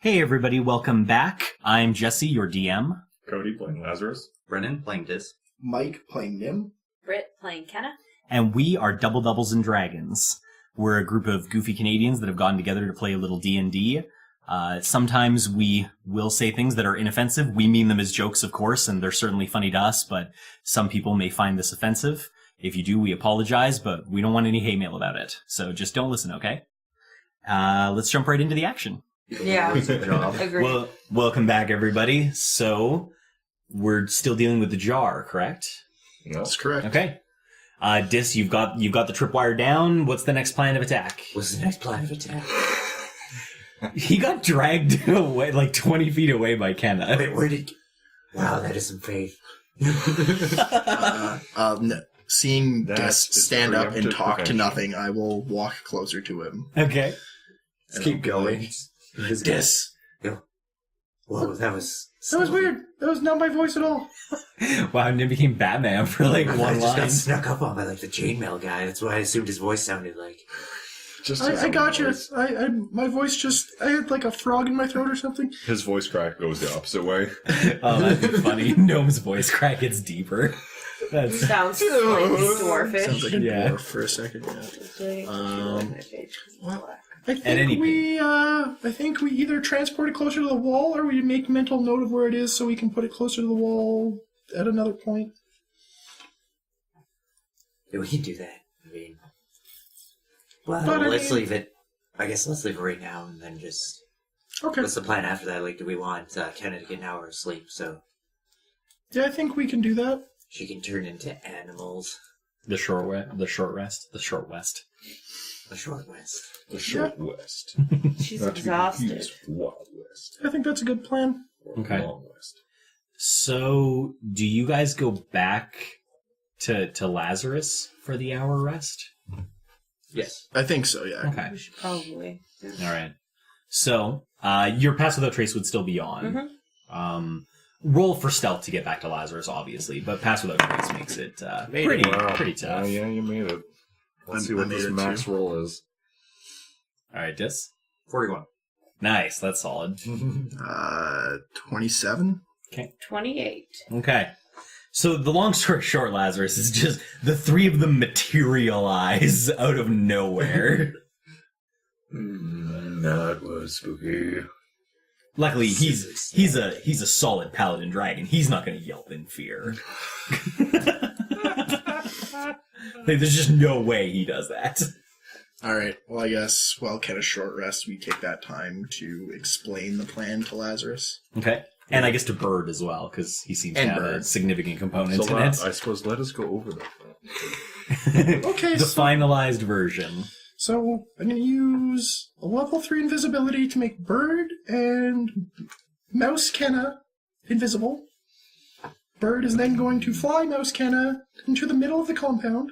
Hey everybody, welcome back. I'm Jesse, your DM. Cody playing Lazarus. Brennan playing Dis. Mike playing Nim. Britt playing Kenna. And we are Double Doubles and Dragons. We're a group of goofy Canadians that have gotten together to play a little D&D. Sometimes we will say things that are inoffensive. We mean them as jokes, of course, and they're certainly funny to us, but some people may find this offensive. If you do, we apologize, but we don't want any hate mail about it. So just don't listen, okay? Let's jump right into the action. Yeah. Good job. Agreed. Well, welcome back, everybody. So, we're still dealing with the jar, correct? That's correct. Okay. Dis, you've got the tripwire down. What's the next plan of attack? What's the next plan of attack? He got dragged away, like 20 feet away by Kenna. Wait, where did... Wow, that is some faith. Seeing That Des is stand up and preemptive talk to prevention. nothing, I will walk closer to him. Okay. And keep I'll be going. like, Des. Whoa, that was... That was weird. That was not my voice at all. Wow, and it became Batman for like I one just line. got snuck up on by like the chainmail guy. That's what I assumed his voice sounded like. Just I got you. My voice just... I had like a frog in my throat or something. His voice crack goes the opposite way. Oh, that'd be funny. Gnome's voice crack gets deeper. That's... Sounds slightly dwarfish. Sounds like a Yeah. dwarf for a second, yeah. Well, I any think we either transport it closer to the wall or we make mental note of where it is so we can put it closer to the wall at another point. Yeah, we can do that. I mean... Well, But I let's mean- leave it... I guess let's leave it right now and then just... Okay. What's the plan after that? Like, do we want Kenna to get an hour of sleep so Yeah, I think we can do that. she can turn into animals? The short west. The short west. The short west. She's Not to be exhausted. confused with Wild West. I think that's a good plan. Or Okay. Long West. So, do you guys go back to Lazarus for the hour rest? Yes. I think so, yeah. Okay. We should probably. All right. So, your Pass Without Trace would still be on. Mhm. Roll for stealth to get back to Lazarus, obviously, but Pass Without Trace makes it pretty tough. Yeah, you made it. Let's see I what made this it max too. roll is. All right, Dis. 41. Nice, that's solid. 27? 28. Okay. So the long story short, Lazarus, is just the three of them materialize out of nowhere. That was spooky. Luckily, he's a solid paladin dragon. He's not going to yelp in fear. Like, there's just no way he does that. Alright, well I guess while Kenna's short rest, we take that time to explain the plan to Lazarus. Okay. And I guess to Bird as well, because he seems to And have a Bird. significant component So in it. I suppose let us go over that. Okay, The so, finalized version. so I'm going to use a level 3 invisibility to make Bird and Mouse Kenna invisible. Bird is then going to fly Mouse Kenna into the middle of the compound,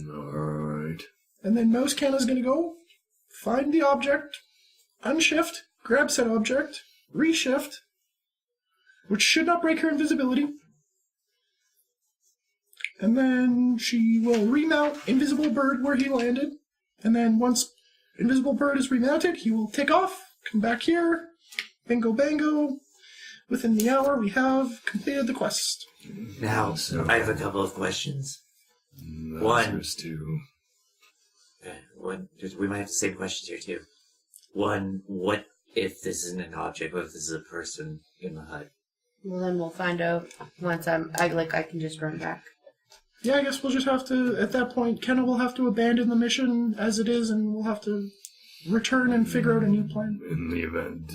Alright. and then Mouse Kenna is going to go find the object, unshift, grab said object, reshift, which should not break her invisibility. And then she will remount Invisible Bird where he landed. And then once Invisible Bird is remounted, he will take off, come back here, bingo bango. Within the hour, we have completed the quest. Now, I have a couple of questions. One. Too. We might have the same questions here, too. One, what if this isn't an object? What if this is a person in the hut? Well, then we'll find out once I can just run back. Yeah, I guess we'll just have to, at that point, Kenna will have to abandon the mission as it is, and we'll have to return and figure out a new plan. In the event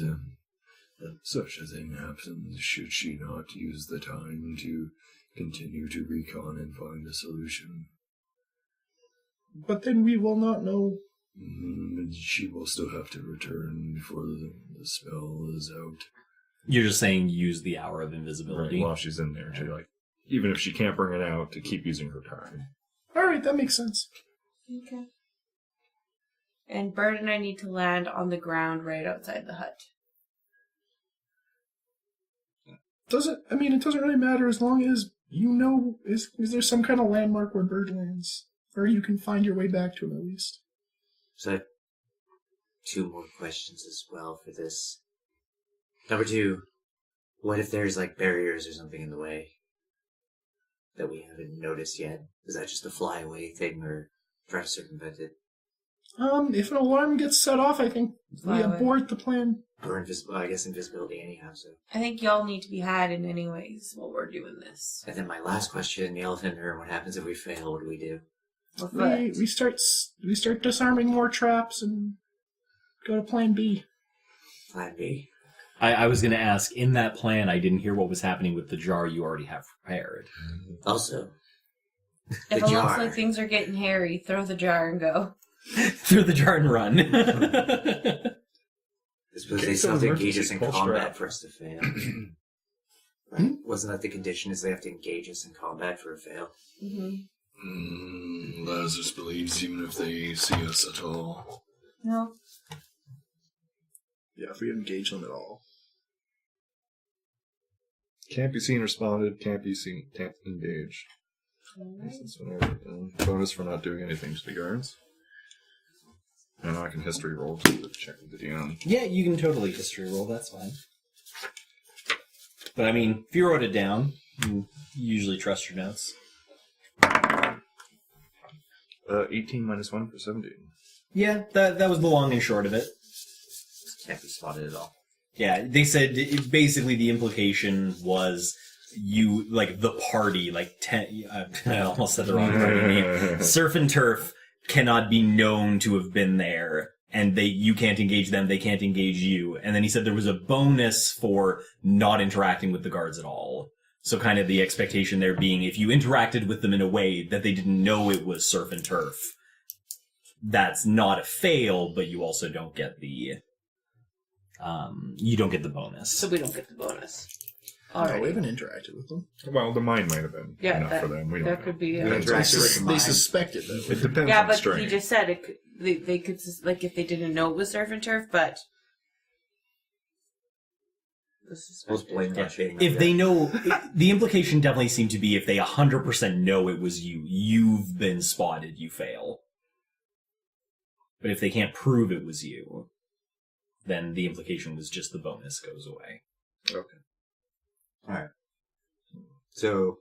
that such a thing happens, should she not use the time to continue to recon and find a solution? But then we will not know. She will still have to return before the spell is out. You're just saying use the hour of Right, invisibility. while she's in there, even if she can't bring it out, to keep using her time. Alright, that makes sense. Okay. And Bird and I need to land on the ground right outside the hut. It doesn't really matter as long as you know, is there some kind of landmark where Bird lands? Or you can find your way back to him at least. So 2 more questions as well for this. Number 2, what if there's like barriers or something in the way that we haven't noticed yet? Is that just a flyaway thing or try to circumvent it? If an alarm gets set off, I think we abort the plan. Or invisibility anyhow, so. I think y'all need to be hiding anyways while we're doing this. And then my last question, the elephant in the room, what happens if we fail? What do we do? We start disarming more traps and go to plan B. Plan B. I was going to ask, in that plan, I didn't hear what was happening with the jar you already have prepared. Also, If it looks like things are getting hairy, throw the jar and go. Throw the jar and run. I suppose they still have to engage us in combat for us to fail. Right? Wasn't that the condition, is they have to engage us in combat for a fail? Mm-hmm. Lazarus believes even if they see us at all. No. Yeah, if we engage them at all. Can't be seen or spotted, can't engage. That's whenever, bonus for not doing anything to the guards. And I can history roll to check the DM. Yeah, you can totally history roll, that's fine. But I mean, if you wrote it down, you usually trust your notes. 18 minus 1 for 17. Yeah, that was the long and short of it. Can't be spotted at all. Yeah, they said basically the implication was you, like, the party, like, I almost said the wrong party name. Surf and Turf cannot be known to have been there, and you can't engage them, they can't engage you. And then he said there was a bonus for not interacting with the guards at all. So kind of the expectation there being if you interacted with them in a way that they didn't know it was Surf and Turf, that's not a fail, but you also don't get the bonus. So we don't get the bonus. No, we haven't interacted with them. Well, the mine might have been enough for them. We don't that know. could be. They suspect it, though. It depends Yeah, on but strain. he just said it. They could, like, if they didn't know it was Surf and Turf, but. If they know, the implication definitely seemed to be if they 100% know it was you've been spotted, you fail. But if they can't prove it was you, then the implication was just the bonus goes away. Okay. Alright. So,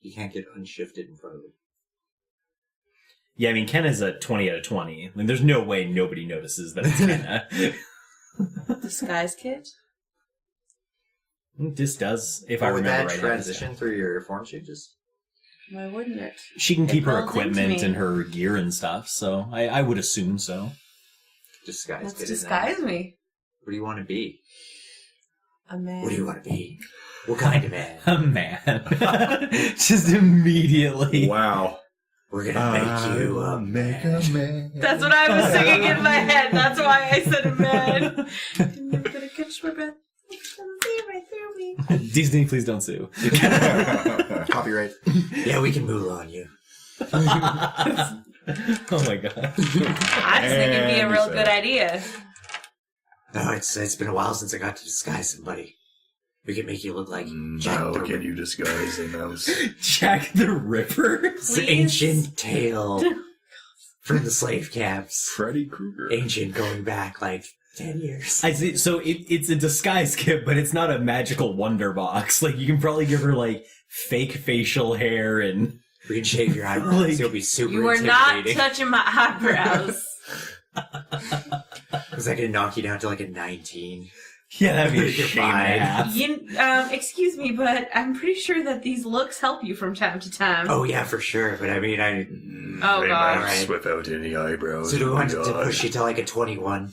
you can't get unshifted in front of them. Yeah, I mean, Kenna's a 20 out of 20. I mean, there's no way nobody notices that it's Kenna. Disguise kit? This does, if I remember right. Would that transition through your form changes? Why wouldn't it? She can keep her builds into equipment me. and her gear and stuff, so I would assume so. Disguise. Let's kit disguise in that. me. What do you want to be? A man. What do you want to be? What kind of man? A man. Just immediately. Wow. We're gonna make you a man. That's what I was singing in my head. That's why I said a man. I'm gonna catch my breath. It's gonna be right through me. Disney, please don't sue. Copyright. Yeah, we can move on you. Oh my god. I just think it'd be a real good idea. No, it's been a while since I got to disguise somebody. We can make you look like Jack How the can you disguise a mouse? Jack the Ripper? It's the ancient tale from the slave camps. Freddy Krueger. Ancient, going back like 10 years. I see. So it's a disguise kit, but it's not a magical wonder box. Like, you can probably give her, like, fake facial hair and... We can shave your eyebrows. Like, You'll be super You are not intimidating. touching my eyebrows. Because I can knock you down to like a 19. Yeah, that'd be a You're shame and a fine. half. Excuse me, but I'm pretty sure that these looks help you from time to time. Oh yeah, for sure. But I mean, Oh, a gosh. mouse Alright. without any eyebrows. So do we want would to be push odd. you to like a 21?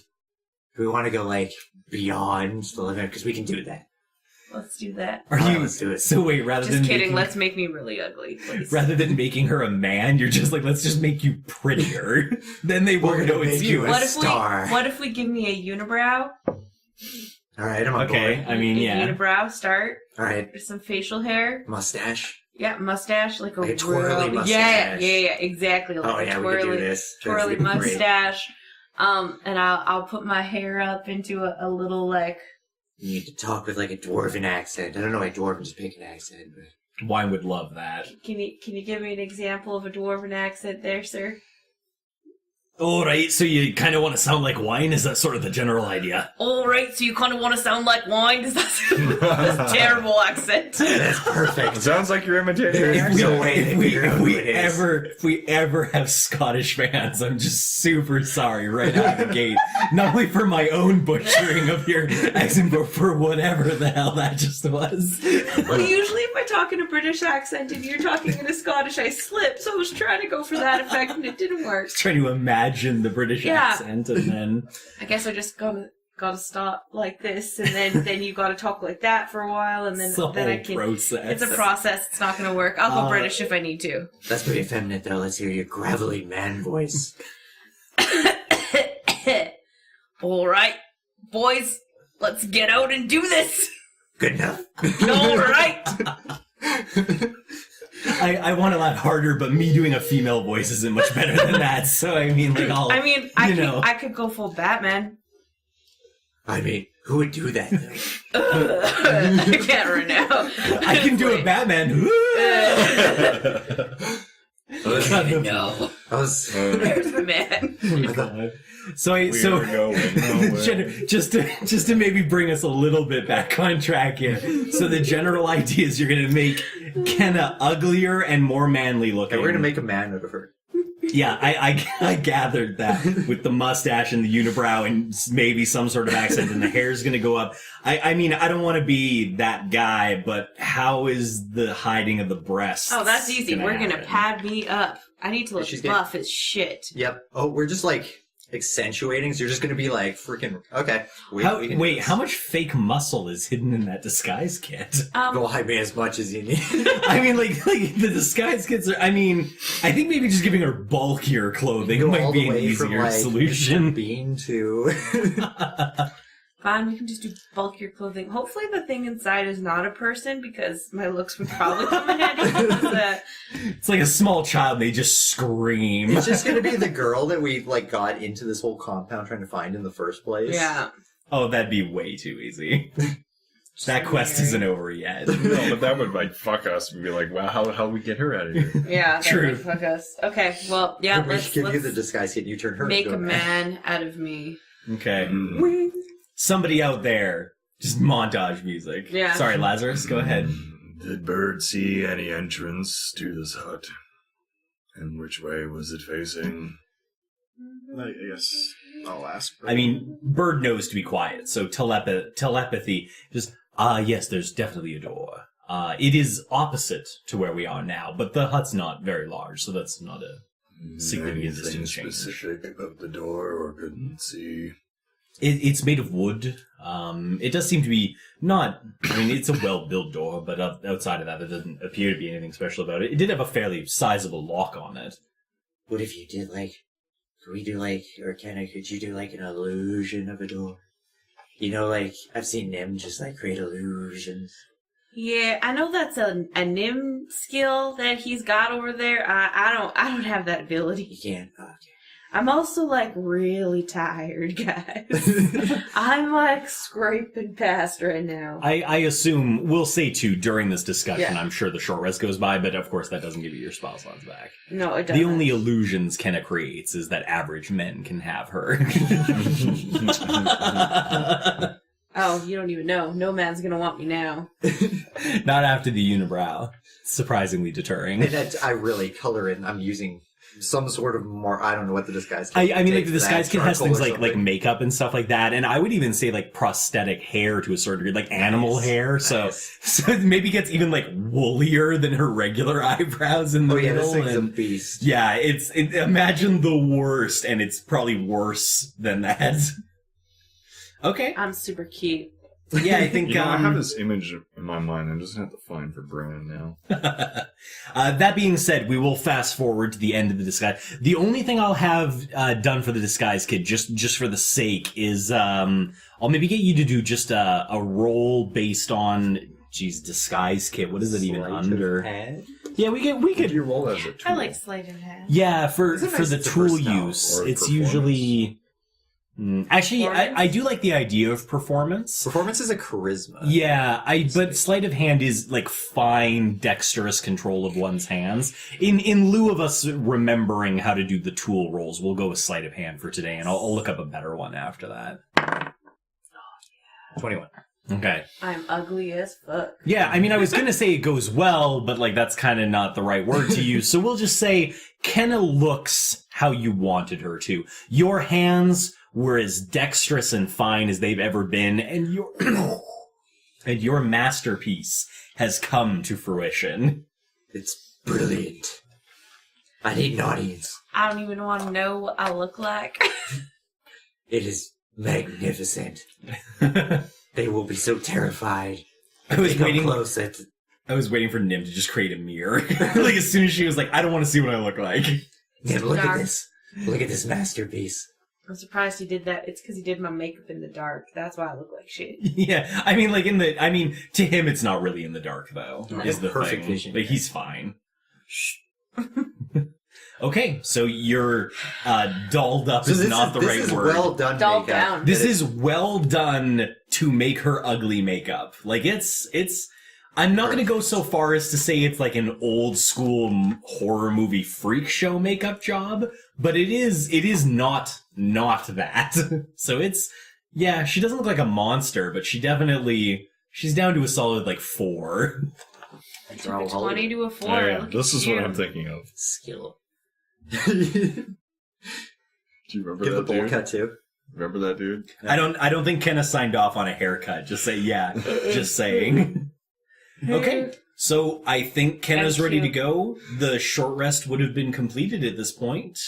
Do we want to go like beyond the limit? Because we can do that. Let's do that. Are Alright, you... let's do it. So wait, rather Just than kidding. making... Let's make me really ugly, please. Rather than making her a man, you're just like, let's just make you prettier. Then they We're won't gonna know it's make you. you a star. What if we give me a unibrow? All right, I'm on Okay, board. I mean, A yeah. unibrow start. All right, There's some facial hair. mustache. Yeah, mustache, like a twirly real, mustache. Yeah, exactly. Like Oh a yeah, we twirly, can do this. twirly This would be great. mustache. And I'll put my hair up into a little like. You need to talk with like a dwarven accent. I don't know why dwarven just pick an accent, but Wine would love that. Can you give me an example of a dwarven accent there, sir? All right, so you kind of want to sound like wine? Is that sort of the general idea? All right, so you kind of want to sound like wine? Does that that's a terrible accent? That's perfect. It sounds like you're imitating. There's no way to figure out who it is. If we ever have Scottish fans, I'm just super sorry right out of the gate. Not only for my own butchering of your accent, but for whatever the hell that just was. Well, usually if I talk in a British accent and you're talking in a Scottish, I slip. So I was trying to go for that effect, and it didn't work. Trying to imagine the British accent, and then I guess I just gotta stop like this, and then you gotta talk like that for a while, and then it's a then I whole can. process. It's a process. It's not gonna work. I'll go British if I need to. That's pretty effeminate, though. Let's hear your gravelly man voice. All right, boys, let's get out and do this. Good enough. All right. I want to laugh harder, but me doing a female voice isn't much better than that. So I mean, like, I could go full Batman. I mean, who would do that, though? I can't right now. I can do a Batman. No. There's the man. Oh, God. So going just to maybe bring us a little bit back on track here. So the general idea is you're going to make Kenna uglier and more manly looking. And we're going to make a man out of her. Yeah, I gathered that with the mustache and the unibrow and maybe some sort of accent, and the hair's going to go up. I mean, I don't want to be that guy, but how is the hiding of the breasts? Oh, that's easy. We're going to happen? pad me up. I need to look buff as shit. Yep. Oh, we're just like accentuating, so you're just going to be like freaking. Okay. Wait, how much fake muscle is hidden in that disguise kit? Go hide me as much as you need. I mean, like the disguise kits are. I mean, I think maybe just giving her bulkier clothing might be an easier solution. Bean to. Fine, we can just do bulkier clothing. Hopefully the thing inside is not a person, because my looks would probably come in handy. It's like a small child, they just scream. It's just going to be the girl that we like got into this whole compound trying to find in the first place. Yeah. Oh, that'd be way too easy. That quest isn't over yet. No, but that would like fuck us and be like, wow, how we get her out of here? Yeah, True. That would fuck us. Okay, well, yeah, let's give you the disguise kit and you turn her make into a man out of me. Okay. Somebody out there, just montage music. Yeah. Sorry, Lazarus, go ahead. Did Bird see any entrance to this hut? And which way was it facing? I guess I'll ask. I mean, Bird knows to be quiet, so telepathy, just, yes, there's definitely a door. It is opposite to where we are now, but the hut's not very large, so that's not a significant Anything distance change. specific about the door, or couldn't see? It's made of wood. It does seem to be not... I mean, it's a well-built door, but outside of that, there doesn't appear to be anything special about it. It did have a fairly sizable lock on it. What if you did like... Could we do like... Or could you do like an illusion of a door? You know, like, I've seen Nim just like create illusions. Yeah, I know that's a Nim skill that he's got over there. I don't have that ability. You can't? Oh, okay. I'm also, like, really tired, guys. I'm, like, scraping past right now. I assume, we'll say too, during this discussion, Yeah. I'm sure the short rest goes by, but of course that doesn't give you your spell slots back. No, it doesn't. The only illusions Kenna creates is that average men can have her. Oh, you don't even know. No man's gonna want me now. Not after the unibrow. Surprisingly deterring. And I really color it, and I'm using some sort of more... I don't know what the disguise kit I mean, like, takes the for that, disguise kit has charcoal things or like something. makeup and stuff like that, and I would even say, like, prosthetic hair to a certain degree, like animal hair, so it maybe gets even, like, woollier than her regular eyebrows in the Oh yeah, middle. this thing's a and, beast. yeah, imagine the worst, and it's probably worse than that. Okay. I'm super cute. Yeah, I think, I have this image in my mind. I just have to find for Brennan now. that being said, we will fast forward to the end of the disguise. The only thing I'll have done for the disguise kit, just for the sake, is I'll maybe get you to do just a roll based on, disguise kit. What is it even under? Yeah, we could. You roll as a tool. I like sleight of hand. Yeah, for Isn't it the nice to tool burst out use, or it's performance? usually Actually, I do like the idea of performance. Performance is a charisma. Yeah, but sleight of hand is like fine, dexterous control of one's hands. In lieu of us remembering how to do the tool rolls, we'll go with sleight of hand for today, and I'll look up a better one after that. 21. Okay. I'm ugly as fuck. Yeah, I mean, I was gonna say it goes well, but like that's kind of not the right word to use. So we'll just say Kenna looks how you wanted her to. Your hands were as dexterous and fine as they've ever been, and your masterpiece has come to fruition. It's brilliant. I need an audience. I don't even want to know what I look like. It is magnificent. They will be so terrified. I was They come waiting. close. I was waiting for Nim to just create a mirror. Like as soon as she was like, "I don't want to see what I look like." Yeah, look at Dark. this. Look at this masterpiece. I'm surprised he did that. It's because he did my makeup in the dark. That's why I look like shit. Yeah, I mean, to him, it's not really in the dark though. No, is the perfect thing. vision. Like he's fine. Okay, so you're dolled up is not the right This is word. well done. Dolled makeup. down. This is well done to make her ugly makeup. Like it's. I'm not going to go so far as to say it's like an old school horror movie freak show makeup job, but it is not that. So it's, yeah, she doesn't look like a monster, but she's down to a solid like 4. From a 20 to a 4. Oh, yeah. Look This at is what you. I'm thinking of. Skill. Do you remember Give the that bowl dude? cut too. Remember that dude? I don't think Kenna signed off on a haircut. Just say, yeah, just saying. Okay. So I think Kenna's Thank ready you. to go. The short rest would have been completed at this point.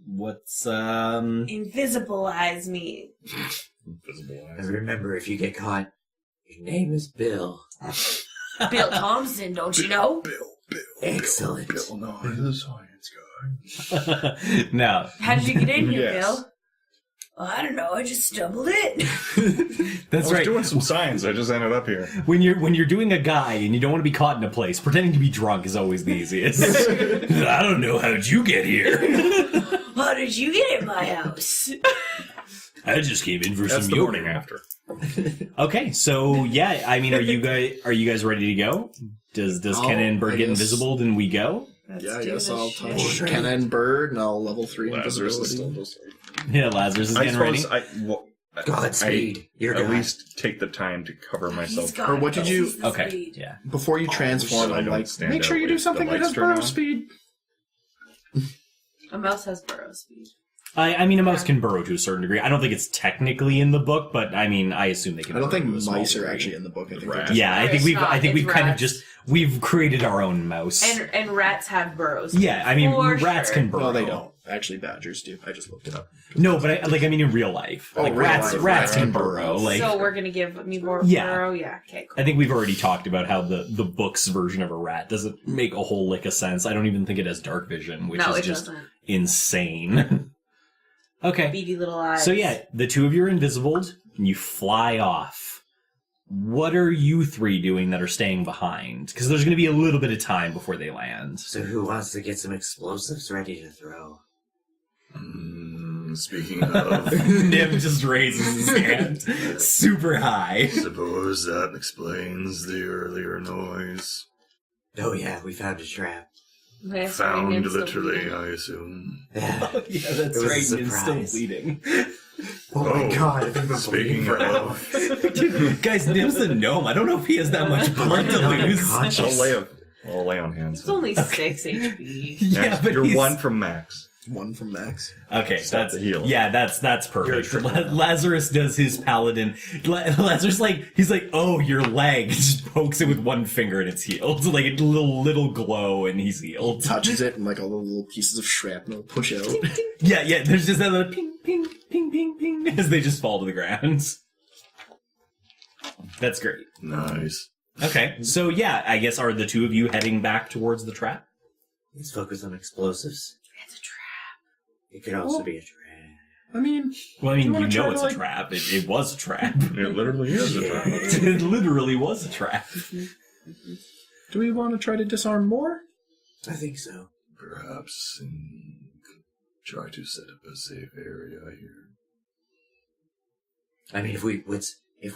What's Invisibilize me. Invisible And eyes. remember, if you get caught, your name is Bill. Bill Thompson, don't you know? Excellent. Bill Nye, the science guy. no. How did you get in here, Yes. Bill? Oh, I don't know. I just stumbled in. That's I was right. doing some science. I just ended up here. When you're doing a guy and you don't want to be caught in a place, pretending to be drunk is always the easiest. I don't know, how'd you get here? How did you get in my house? I just came in for That's some the yogurt. morning after. Okay, so yeah, I mean, are you guys ready to go? Does Kenna and Bird I get guess. invisible? Then we go. Let's Yeah, I do guess this I'll shit. touch Kenna and Bird, and I'll level 3 Lazarus is still invisibility. Yeah, Lazarus is I getting ready. suppose Godspeed. You're at God. least take the time to cover myself. He's got Or what did you- the Okay, speed. yeah. Before you transform, so I I'm don't like, stand make sure out you do with something the that has lights turned burrow on. speed. A mouse has burrow speed. I mean, a mouse can burrow to a certain degree. I don't think it's technically in the book, but I mean, I assume they can. I don't burrow think to a small mice are degree. actually in the book. I think they're Rats. just- Yeah, I think It's not, we've it's kind of rats. just we've created our own mouse. And rats have burrows. Yeah, I mean, For rats sure. can burrow. No, they don't. Actually, badgers do. I just looked it up. No, but I mean in real life. Oh, Like real rats life, rats right. can burrow. Like So we're gonna give me more Yeah. burrow? Yeah, okay, cool. I think we've already talked about how the book's version of a rat doesn't make a whole lick of sense. I don't even think it has dark vision, which no, is it just doesn't. insane. Okay. Beady little eyes. So yeah, the two of you are invisible and you fly off. What are you three doing that are staying behind? Because there's going to be a little bit of time before they land. So who wants to get some explosives ready to throw? Speaking of, Nim just raises his hand super high. suppose that explains the earlier noise. Oh yeah, we found a trap. Okay, so Found Nim's still literally, bleeding. I assume. Yeah. Yeah, that's It was a right. Nim's still surprise. bleeding. Oh my god, I think we're bleeding Speaking for now. of, Guys, Nim's the gnome. I don't know if he has that much blood to I'm lose. unconscious. I'll lay on hands. It's only 6 HP. Yeah, Max, but you're he's... 1 from max. 1 from Max. Okay, Stop that's the heal. Yeah, that's perfect. You're a triple. Lazarus does his paladin. Lazarus he's like, oh, your leg. Just pokes it with one finger and it's healed. Like a little glow and he's healed. Touches it, and like all the little pieces of shrapnel push out. Yeah. There's just that little ping, ping, ping, ping, ping as they just fall to the ground. That's great. nice. Okay, so yeah, I guess are the two of you heading back towards the trap? Let's focus on explosives. It's a trap. It could also be a trap. I mean, Well, I mean, You wanna you try know to, it's like- a trap. It was a trap. It literally is a trap. It literally was a trap. do we want to try to disarm more? I think so. Perhaps try to set up a safe area here. I mean, if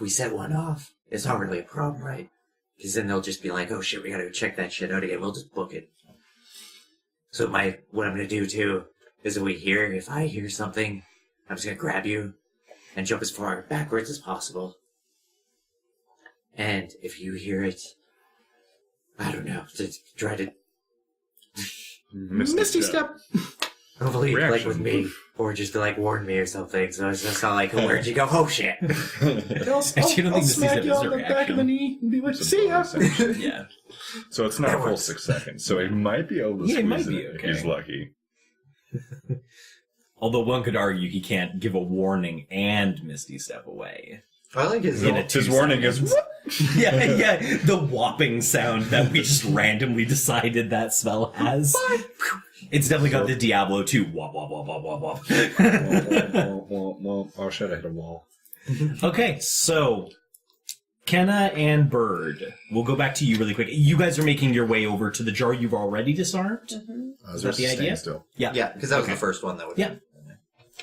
we set one off, it's not really a problem, right? Because then they'll just be like, oh shit, we gotta check that shit out again. We'll just book it. So what I'm gonna do too is if I hear something, I'm just gonna grab you and jump as far backwards as possible. And if you hear it, I don't know, to try to Misty step. hopefully like Reaction. with me, or just to like warn me or something. So it's just not like, where'd you go? Oh shit! I'll Actually, I don't think Misty smack step you is on a the back of the reaction. knee and be like, Some see ya. bonus action. Yeah. So it's not That a full works. 6 seconds. So he might be able to Yeah, he squeeze might be it if okay. he's lucky. Although one could argue he can't give a warning and Misty Step away. I like his. In a His warning is Yeah, the whopping sound that we just randomly decided that spell has. It's definitely got the Diablo 2 wop wop wop wop wop wop. Oh shit! I hit a wall. Okay, so Kenna and Bird, we'll go back to you really quick. You guys are making your way over to the jar you've already disarmed. Is that the idea? Still. Yeah, because that was the first one that would. Yeah.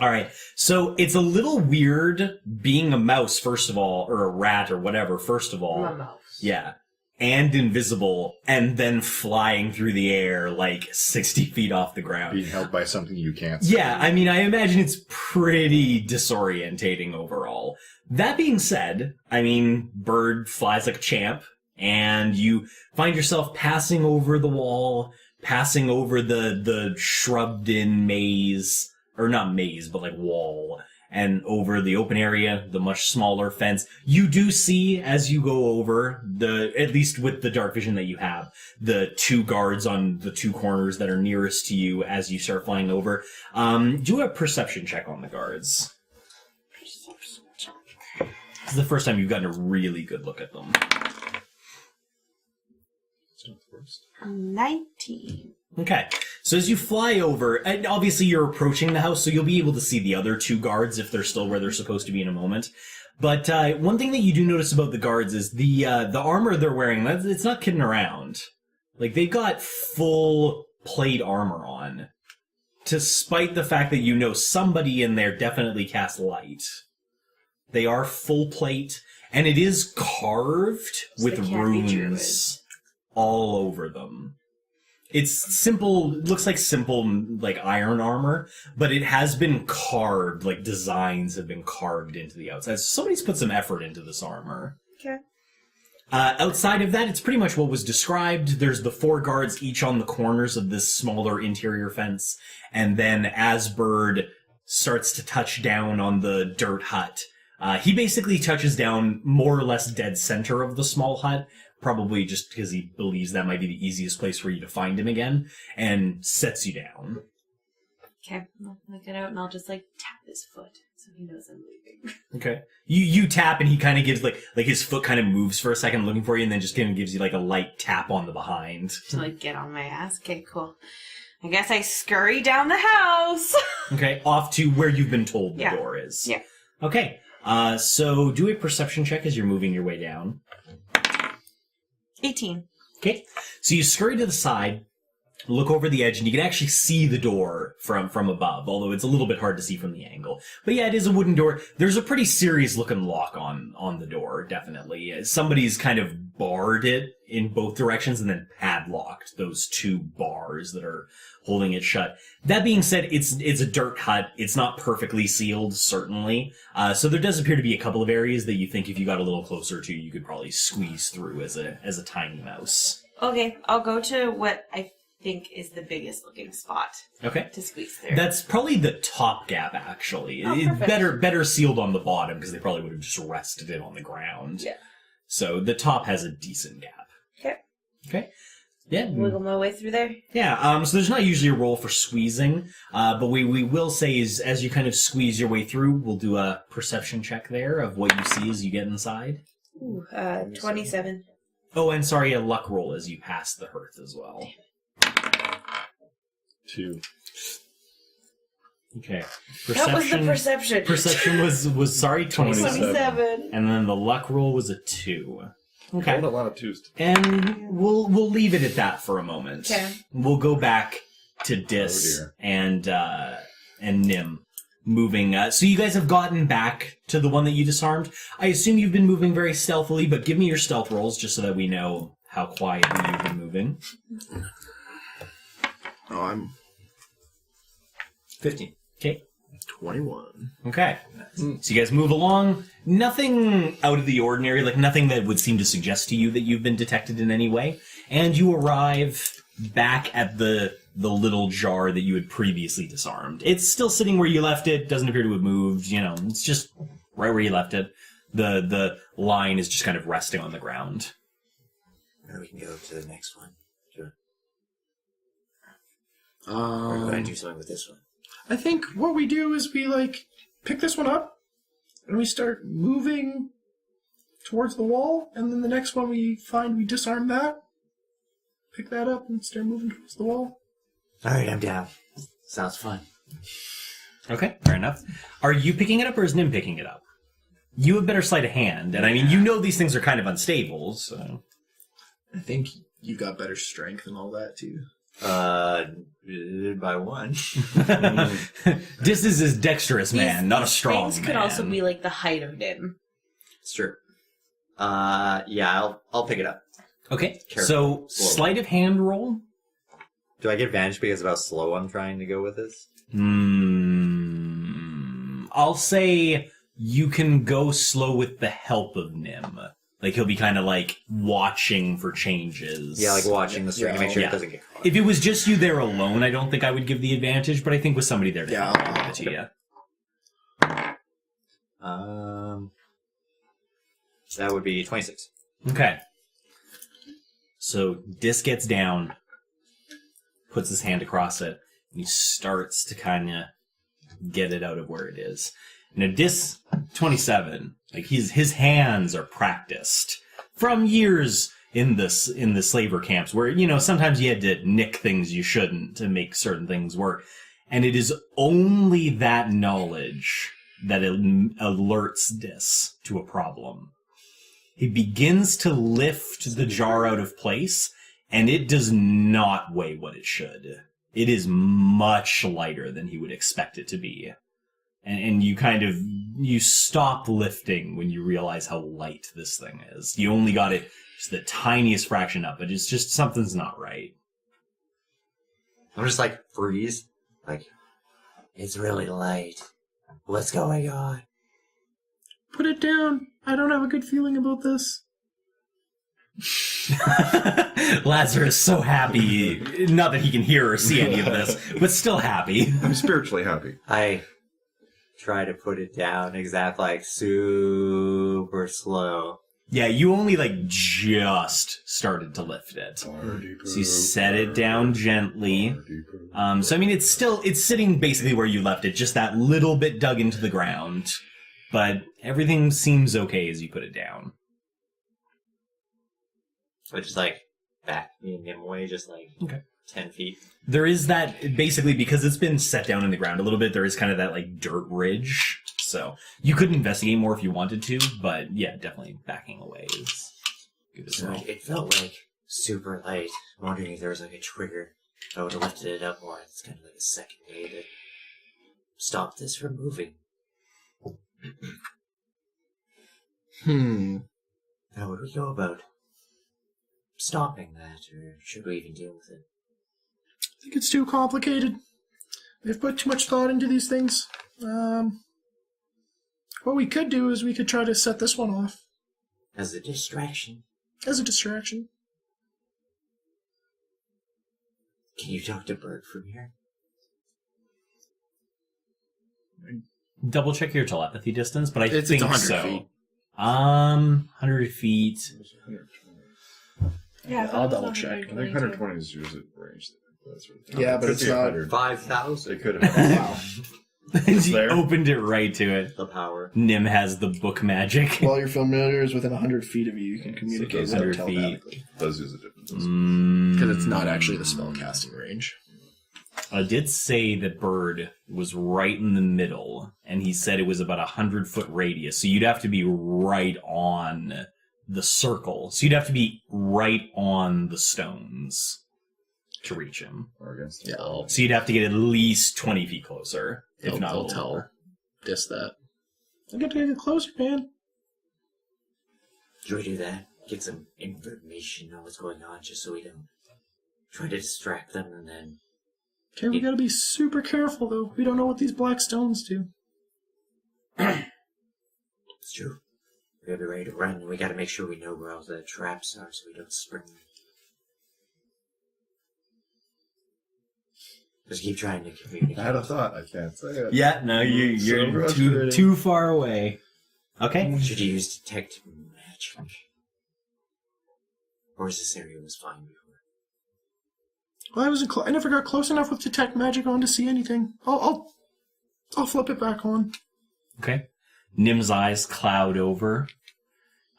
All right. So it's a little weird being a mouse, first of all, or a rat or whatever, first of all. I'm a mouse. Yeah. And invisible, and then flying through the air like 60 feet off the ground. Being held by something you can't see. Yeah, I mean, I imagine it's pretty disorientating overall. That being said, I mean, Bird flies like a champ, and you find yourself passing over the wall, passing over the shrubbed-in maze, or not maze, but like wall, and over the open area, the much smaller fence. You do see, as you go over, at least with the dark vision that you have, the 2 guards on the 2 corners that are nearest to you as you start flying over. Do a perception check on the guards. This is the first time you've gotten a really good look at them. It's not the worst. 19. Okay, so as you fly over, and obviously you're approaching the house, so you'll be able to see the other 2 guards if they're still where they're supposed to be in a moment. But one thing that you do notice about the guards is the armor they're wearing, it's not kidding around. Like, they've got full plate armor on, despite the fact that you know somebody in there definitely cast light. They are full plate, and it is carved with they can't be runes druids. all over them. It's simple, looks like simple, like, iron armor, but it has been carved, like, designs have been carved into the outside. So somebody's put some effort into this armor. Okay. Outside of that, it's pretty much what was described. There's the 4 guards, each on the corners of this smaller interior fence, and then as Bird starts to touch down on the dirt hut, he basically touches down more or less dead center of the small hut, probably just because he believes that might be the easiest place for you to find him again, and sets you down. Okay. I'll get out and I'll just like tap his foot so he knows I'm leaving. Okay. You tap and he kind of gives like his foot kind of moves for a second looking for you and then just kind of gives you like a light tap on the behind. To like get on my ass. Okay, cool. I guess I scurry down the house. Okay, off to where you've been told the Yeah. door is. Yeah. Okay. So do a perception check as you're moving your way down. 18. Okay. So you scurry to the side, look over the edge, and you can actually see the door from above, although it's a little bit hard to see from the angle. But yeah, it is a wooden door. There's a pretty serious looking lock on the door, definitely. Somebody's kind of barred it in both directions and then padlocked those 2 bars that are holding it shut. That being said, it's a dirt hut. It's not perfectly sealed, certainly. So there does appear to be a couple of areas that you think if you got a little closer to, you could probably squeeze through as a tiny mouse. Okay, I'll go to what I think is the biggest looking spot Okay. to squeeze through. That's probably the top gap, actually. Oh, It's perfect. better sealed on the bottom because they probably would have just rested it on the ground. Yeah. So the top has a decent gap. Okay. Okay. Yeah. Wiggle my way through there. Yeah. So there's not usually a roll for squeezing, but we will say is as you kind of squeeze your way through, we'll do a perception check there of what you see as you get inside. Ooh, 27. Oh, and sorry, a luck roll as you pass the hearth as well. 2. Okay. That was the perception. Perception was sorry 27. 27. And then the luck roll was a 2. Okay. Rolled a lot of 2s. And we'll leave it at that for a moment. Okay. We'll go back to Dis Oh, dear. and Nim. moving. So you guys have gotten back to the one that you disarmed. I assume you've been moving very stealthily, but give me your stealth rolls just so that we know how quietly you've been moving. Oh, I'm 15. Okay. 21. Okay. So you guys move along. Nothing out of the ordinary, like nothing that would seem to suggest to you that you've been detected in any way. And you arrive back at the little jar that you had previously disarmed. It's still sitting where you left it, doesn't appear to have moved, it's just right where you left it. The line is just kind of resting on the ground. Or we can go to the next one. Sure. Or Um, go ahead and do something with this one. I think what we do is we, pick this one up, and we start moving towards the wall, and then the next one we find, we disarm that, pick that up, and start moving towards the wall. Alright, I'm down. Sounds fun. Okay, fair enough. Are you picking it up or is Nim picking it up? You have better sleight of hand, and I mean, you know these things are kind of unstable, so... I think you got better strength and all that, too. By one. Dis is a dexterous man, not a strong Things man. could also be like the height of Nim. It's true. Yeah, I'll pick it up. Okay, Careful. so sleight of hand roll. Do I get advantage because of how slow I'm trying to go with this? I'll say you can go slow with the help of Nim. Like, he'll be kind of, watching for changes. Yeah, watching the string to make sure Yeah. it doesn't get caught. If it was just you there alone, I don't think I would give the advantage, but I think with somebody there, Yeah, I'll give it to you. That would be 26. Okay. So, Dis gets down, puts his hand across it, and he starts to kind of get it out of where it is. Now, Dis, 27, his hands are practiced from years in the slaver camps where, sometimes you had to nick things you shouldn't to make certain things work. And it is only that knowledge that alerts Dis to a problem. He begins to lift the jar out of place, and it does not weigh what it should. It is much lighter than he would expect it to be. And you stop lifting when you realize how light this thing is. You only got it just the tiniest fraction up, but it's just something's not right. I'm just freeze. It's really light. What's going on? Put it down. I don't have a good feeling about this. Lazarus so happy. Not that he can hear or see any of this, but still happy. I'm spiritually happy. I try to put it down super slow. Yeah, you only just started to lift it. So you set it down gently. So I mean, it's sitting basically where you left it, just that little bit dug into the ground. But everything seems okay as you put it down. So just back him away, just Okay. 10 feet. There is that, basically, because it's been set down in the ground a little bit, there is kind of that dirt ridge. So you could investigate more if you wanted to, but yeah, definitely backing away is good as So well. it felt super light. I'm wondering if there was a trigger. I would have lifted it up more. It's kind of a second way to stop this from moving. How would we go about stopping that, or should we even deal with it? I think it's too complicated. They've put too much thought into these things. What we could do is we could try to set this one off As a distraction. as a distraction. Can you talk to Britt from here? Double check your telepathy distance, but It's think 100 so. feet. 100 feet. Yeah, I'll double check. I think 120 is usually range. That sort of thing. Yeah, but Could it's be not- 100. 5,000. It could have. Wow. He there. opened it right to it. The power. Nim has the book magic. While your familiar is within 100 feet of you, you can So communicate those with them 100 feet. telepathically. Does use a different dose. Because it's not actually the spell casting range. I did say that Bird was right in the middle, and he said it was about 100-foot radius, so you'd have to be right on the circle. So you'd have to be right on the stones to reach him. Or against Yeah, the wall. So you'd have to get at least 20 feet closer, if not they'll over. tell diss that. I got to get closer, man. Should we do that? Get some information on what's going on just so we don't try to distract them and then... Okay, we gotta be super careful, though. We don't know what these black stones do. It's true. We gotta be ready to run, and we gotta make sure we know where all the traps are so we don't spring them. Just keep trying to communicate. I had a thought. I can't say it. Yeah, no, you're So too frustrating. far away. Okay. Should you use detect magic? Or is this area was fine before? Well, I never got close enough with detect magic on to see anything. I'll flip it back on. Okay. Nim's eyes cloud over.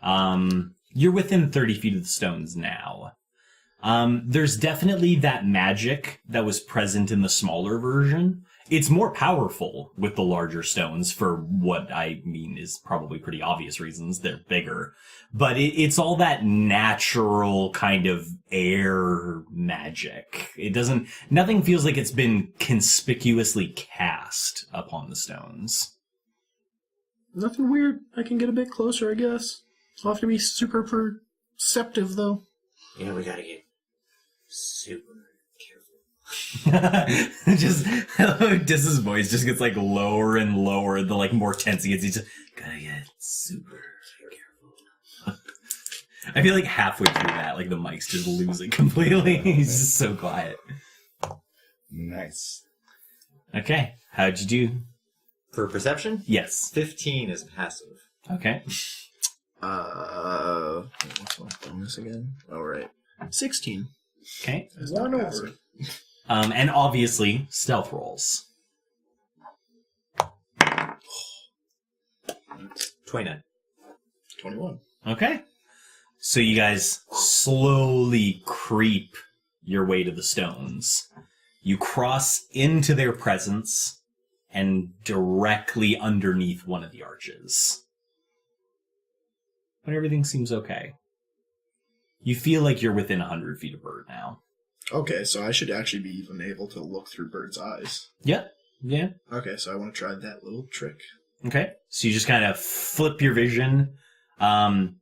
You're within 30 feet of the stones now. There's definitely that magic that was present in the smaller version. It's more powerful with the larger stones for what I mean is probably pretty obvious reasons. They're bigger. But it's all that natural kind of air magic. Nothing feels like it's been conspicuously cast upon the stones. Nothing weird. I can get a bit closer, I guess. I'll have to be super perceptive, though. Yeah, we gotta get super careful. Just Dis's voice just gets like lower and lower the like more tense he gets. He's just gotta get super careful. I feel like halfway through that, like the mics just lose it completely. He's just so quiet. Nice. Okay, how'd you do? For perception, Yes. 15 is passive. Okay. What's my bonus again? Oh, right. 16. Okay. That's not One passive. And obviously stealth rolls. 29. 21. Okay. So you guys slowly creep your way to the stones. You cross into their presence and directly underneath one of the arches. But everything seems okay. You feel like you're within 100 feet of Bird now. Okay, so I should actually be even able to look through Bird's eyes. Yep. Yeah. Okay, so I want to try that little trick. Okay. So you just kind of flip your vision. I don't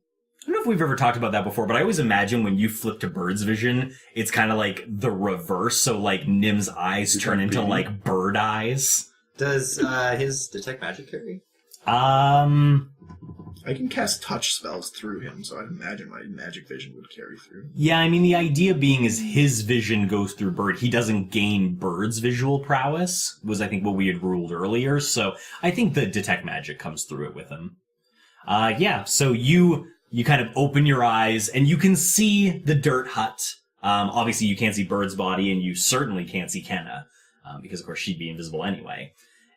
know if we've ever talked about that before, but I always imagine when you flip to Bird's vision, it's kind of like the reverse. So like Nim's eyes turn into like bird eyes. Does his detect magic carry? I can cast touch spells through him, so I'd imagine my magic vision would carry through. Yeah, I mean, the idea being is his vision goes through Bird. He doesn't gain Bird's visual prowess, was I think what we had ruled earlier. So I think the detect magic comes through it with him. Yeah, so you kind of open your eyes and you can see the dirt hut. Obviously you can't see Bird's body and you certainly can't see Kenna, because of course she'd be invisible anyway.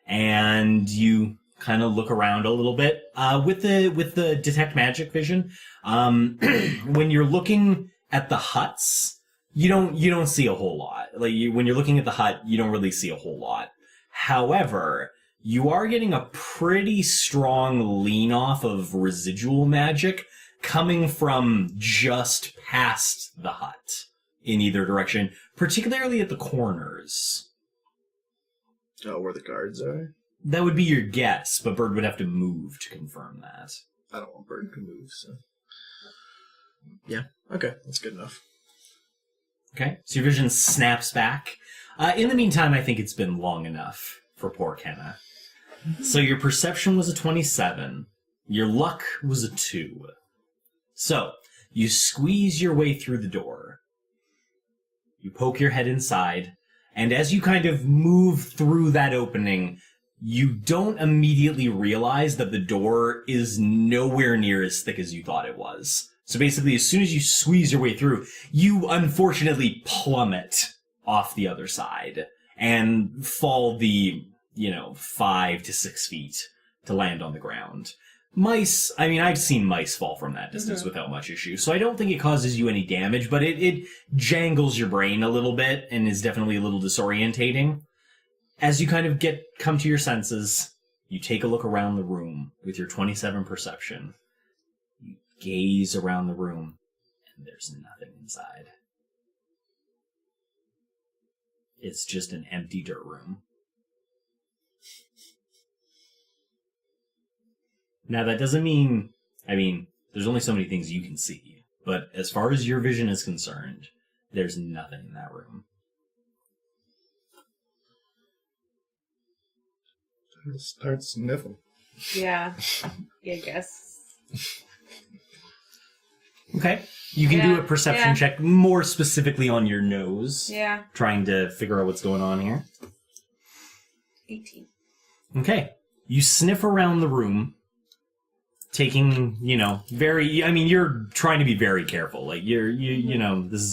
And you kind of look around a little bit with the detect magic vision. When you're looking at the huts, you don't see a whole lot. When you're looking at the hut, you don't really see a whole lot. However, you are getting a pretty strong lean off of residual magic coming from just past the hut in either direction, particularly at the corners. Oh, where the guards are? That would be your guess, but Bird would have to move to confirm that. I don't want Bird to move, so... Yeah, okay, that's good enough. Okay, so your vision snaps back. In the meantime, I think it's been long enough for poor Kenna. So your perception was a 27. Your luck was a 2. So, you squeeze your way through the door. You poke your head inside, and as you kind of move through that opening, you don't immediately realize that the door is nowhere near as thick as you thought it was. So basically, as soon as you squeeze your way through, you unfortunately plummet off the other side and fall the, 5 to 6 feet to land on the ground. Mice, I mean, I've seen mice fall from that distance without much issue, so I don't think it causes you any damage, but it jangles your brain a little bit and is definitely a little disorientating. As you kind of come to your senses, you take a look around the room with your 27 perception. You gaze around the room, and there's nothing inside. It's just an empty dirt room. Now, that doesn't mean... I mean, there's only so many things you can see. But as far as your vision is concerned, there's nothing in that room. Start sniffing. Yeah. Yeah, I guess. Okay. You can do Yeah, a perception yeah. check more specifically on your nose. Yeah. Trying to figure out what's going on here. 18. Okay. You sniff around the room, taking, you're trying to be very careful. Like, this is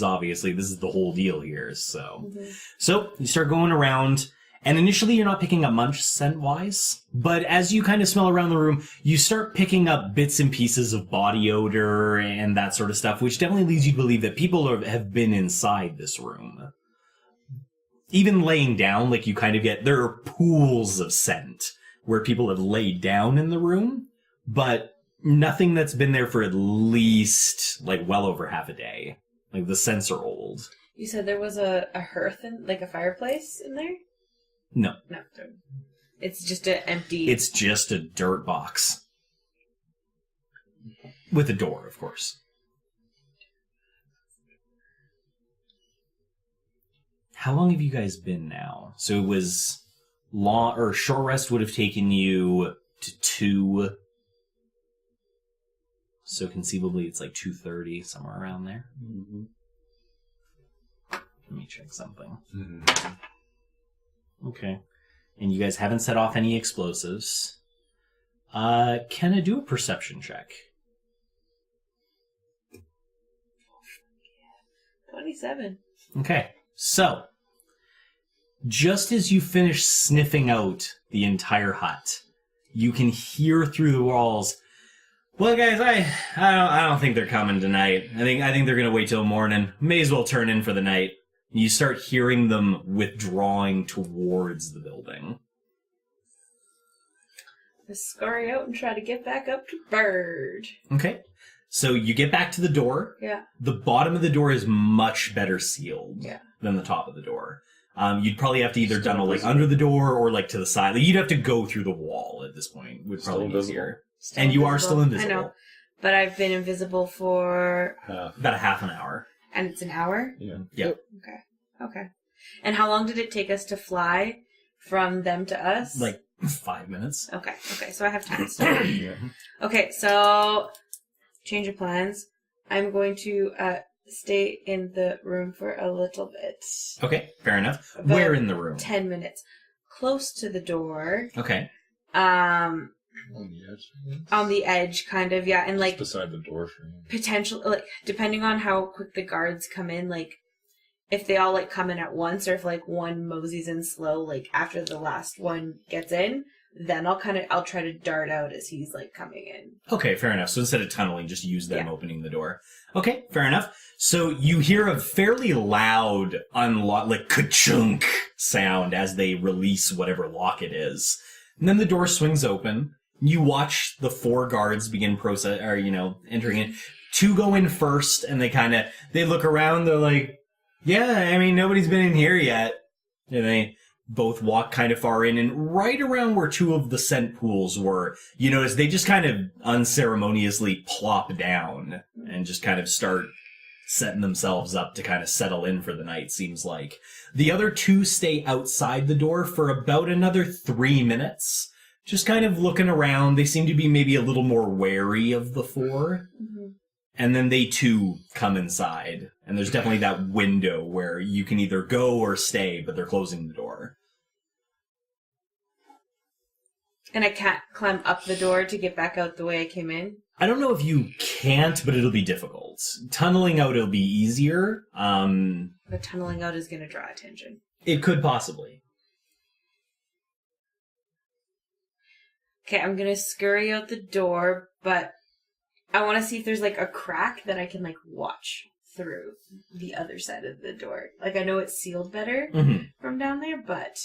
the whole deal here, so. Mm-hmm. So, you start going around, and initially you're not picking up much scent-wise, but as you kind of smell around the room, you start picking up bits and pieces of body odor and that sort of stuff, which definitely leads you to believe that people have been inside this room. Even laying down, like, you kind of get, there are pools of scent where people have laid down in the room, but nothing that's been there for at least, like, well over half a day. Like, the scents are old. You said there was a hearth like a fireplace in there? No. No. It's just an empty... It's just a dirt box. With a door, of course. How long have you guys been now? So it was short rest would have taken you to 2. So conceivably it's like 2:30, somewhere around there. Mm-hmm. Let me check something. Mm-hmm. Okay. And you guys haven't set off any explosives. Kenna, do a perception check. 27. Okay. So, just as you finish sniffing out the entire hut, you can hear through the walls, well, guys, I don't think they're coming tonight. I think they're gonna wait till morning. May as well turn in for the night. You start hearing them withdrawing towards the building. Let's scurry out and try to get back up to Bird. Okay. So you get back to the door. Yeah. The bottom of the door is much better sealed Yeah. than the top of the door. You'd probably have to either tunnel like under the door or like to the side. Like, you'd have to go through the wall at this point. Would probably be easier. Still and you are invisible. still invisible. I know. But I've been invisible for... About a half an hour. And it's an hour? Yeah. Yep. Okay. And how long did it take us to fly from them to us? Like 5 minutes. Okay. So I have time still. Yeah. Okay, so... Change of plans. I'm going to stay in the room for a little bit. Okay, fair enough. About Where in the room? 10 minutes. Close to the door. Okay. On the edge. On the edge, kind of, yeah. And, like, Beside the door frame. potential, like, depending on how quick the guards come in, like, if they all, like, come in at once, or if, like, one moseys in slow, like, after the last one gets in, then I'll try to dart out as he's, like, coming in. Okay, fair enough. So instead of tunneling, just use them Yeah. opening the door. Okay, fair enough. So you hear a fairly loud like ka-chunk sound as they release whatever lock it is. And then the door swings open. You watch the 4 guards begin entering in. 2 go in first, and they look around, they're like, yeah, I mean, nobody's been in here yet. And they both walk kind of far in, and right around where 2 of the scent pools were, you notice they just kind of unceremoniously plop down and just kind of start setting themselves up to kind of settle in for the night, seems like. The other 2 stay outside the door for about another 3 minutes, just kind of looking around. They seem to be maybe a little more wary of the 4. Mm-hmm. And then they too come inside. And there's definitely that window where you can either go or stay, but they're closing the door. And I can't climb up the door to get back out the way I came in? I don't know if you can't, but it'll be difficult. Tunneling out, it'll be easier. But tunneling out is going to draw attention. It could possibly. Okay, I'm going to scurry out the door, but I want to see if there's, like, a crack that I can, like, watch through the other side of the door. Like, I know it's sealed better from down there, but...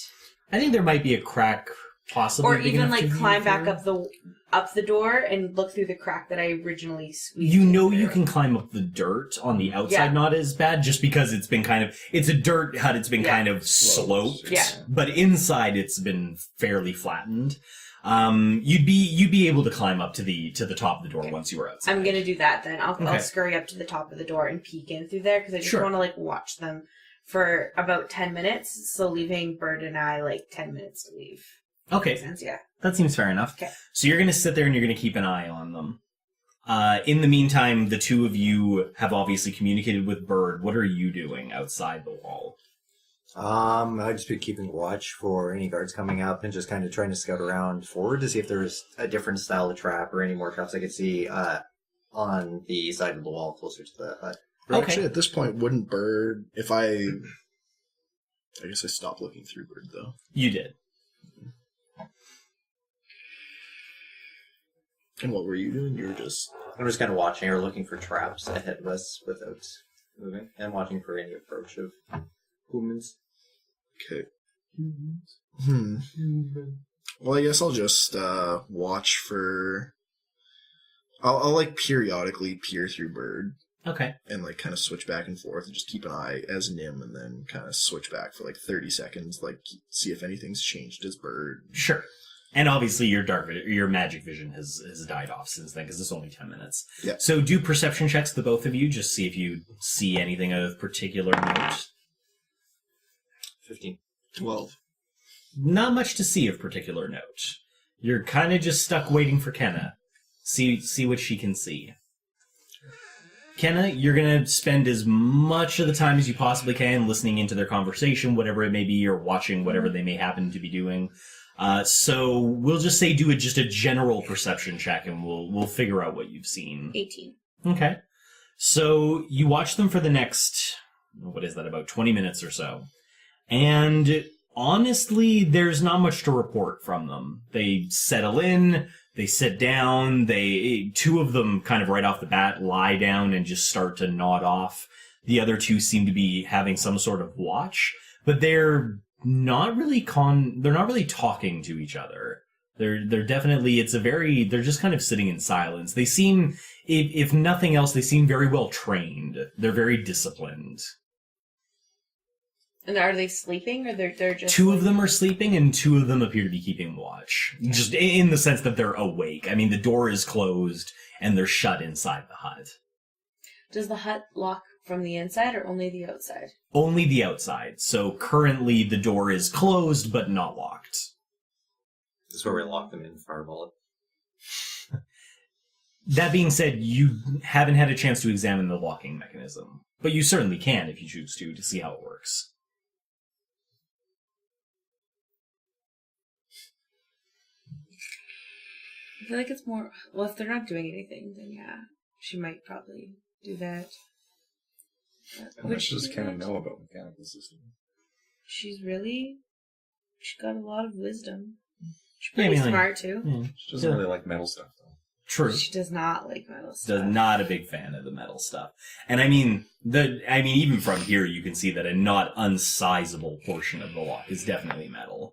I think there might be a crack, possibly. Or big even, enough like, to view climb back through. up the door and look through the crack that I originally squeezed. You know through. you can climb up the dirt on the outside, Yeah. not as bad, just because it's been it's a dirt hut, it's been Yeah. kind of sloped. Yeah. But inside it's been fairly flattened. You'd be able to climb up to the top of the door once you were outside. I'm gonna do that then. I'll Okay. scurry up to the top of the door and peek in through there because I just Sure. want to like watch them for about 10 minutes. So leaving Bird and I like 10 minutes to leave. Okay, Makes sense, yeah. that seems fair enough. Okay. So you're going to sit there and you're going to keep an eye on them. In the meantime, the two of you have obviously communicated with Bird. What are you doing outside the wall? I'd just be keeping watch for any guards coming up and just kind of trying to scout around forward to see if there's a different style of trap or any more traps I could see on the side of the wall closer to the hut. But Okay. actually, at this point, wouldn't Bird, if I guess I stopped looking through Bird, though. You did. And what were you doing? You were just... I'm just kind of watching or looking for traps ahead of us without moving and watching for any approach of humans. Okay. Well, I guess I'll just watch for... I'll like periodically peer through Bird Okay. and like kind of switch back and forth and just keep an eye as Nim and then kind of switch back for like 30 seconds, like see if anything's changed as Bird. Sure. And obviously your magic vision has died off since then because it's only 10 minutes. Yeah. So do perception checks, the both of you, just see if you see anything of particular note. 15. 12. Not much to see of particular note. You're kind of just stuck waiting for Kenna. See what she can see. Kenna, you're going to spend as much of the time as you possibly can listening into their conversation, whatever it may be, or watching whatever they may happen to be doing. So we'll just say do just a general perception check, and we'll figure out what you've seen. 18. Okay. So you watch them for the next, what is that, about 20 minutes or so. And honestly, there's not much to report from them. They settle in, they sit down, two of them kind of right off the bat lie down and just start to nod off. The other two seem to be having some sort of watch, but they're not really talking to each other. They're definitely, they're just kind of sitting in silence. They seem, if nothing else, they seem very well trained. They're very disciplined. And are they sleeping or they're just... Two of them are sleeping and two of them appear to be keeping watch. Just in the sense that they're awake. I mean, the door is closed and they're shut inside the hut. Does the hut lock from the inside or only the outside? Only the outside. So currently the door is closed but not locked. This is where we lock them in, fireball it. That being said, you haven't had a chance to examine the locking mechanism. But you certainly can if you choose to see how it works. I feel like it's more... Well, if they're not doing anything, then yeah. She might probably do that. How much does Kenna know about mechanical systems? She's got a lot of wisdom. She's Yeah, I pretty mean, like, smart, too. Yeah. She doesn't really like metal stuff, though. True. She does not like metal stuff. Not a big fan of the metal stuff. And I mean, even from here, you can see that a not unsizable portion of the lock is definitely metal.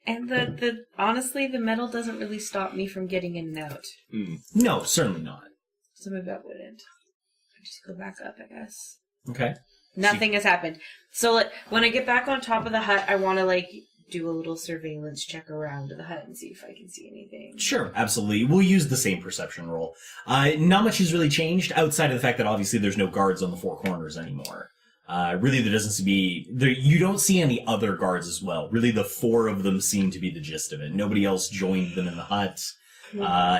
And honestly, the metal doesn't really stop me from getting in and out. No, certainly not. So maybe that wouldn't. I just go back up, I guess. Okay. Nothing has happened. So when I get back on top of the hut, I want to do a little surveillance check around the hut and see if I can see anything. Sure, absolutely. We'll use the same perception roll. Not much has really changed outside of the fact that obviously there's no guards on the four corners anymore. Really, there doesn't seem to be... you don't see any other guards as well. Really, the four of them seem to be the gist of it. Nobody else joined them in the hut.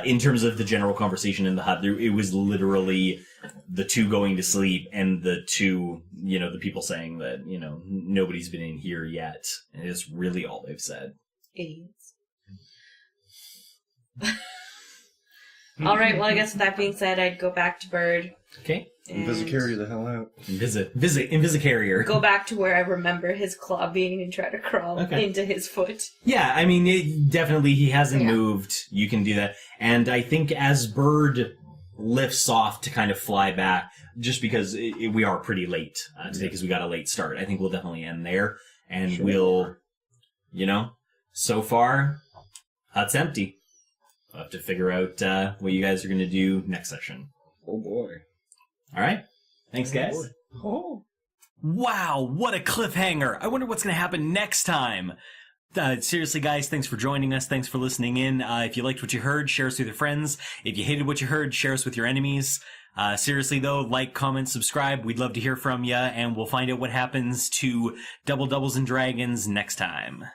In terms of the general conversation in the hut, it was literally the two going to sleep and the two, the people saying that, nobody's been in here yet. And it's really all they've said. Idiots. All right, well, I guess with that being said, I'd go back to Bird. Okay. And Invisicarry the hell out. Invisicarrier. go back to where I remember his claw being and try to crawl into his foot. Yeah, I mean, he hasn't Yeah. moved. You can do that. And I think as Bird lifts off to kind of fly back, just because we are pretty late today because we got a late start, I think we'll definitely end there. And we'll, so far, hut's empty. We'll have to figure out what you guys are going to do next session. Oh boy. All right. Thanks, guys. Oh. Wow, what a cliffhanger. I wonder what's going to happen next time. Seriously, guys, thanks for joining us. Thanks for listening in. If you liked what you heard, share us with your friends. If you hated what you heard, share us with your enemies. Seriously, though, like, comment, subscribe. We'd love to hear from you, and we'll find out what happens to Double Doubles and Dragons next time.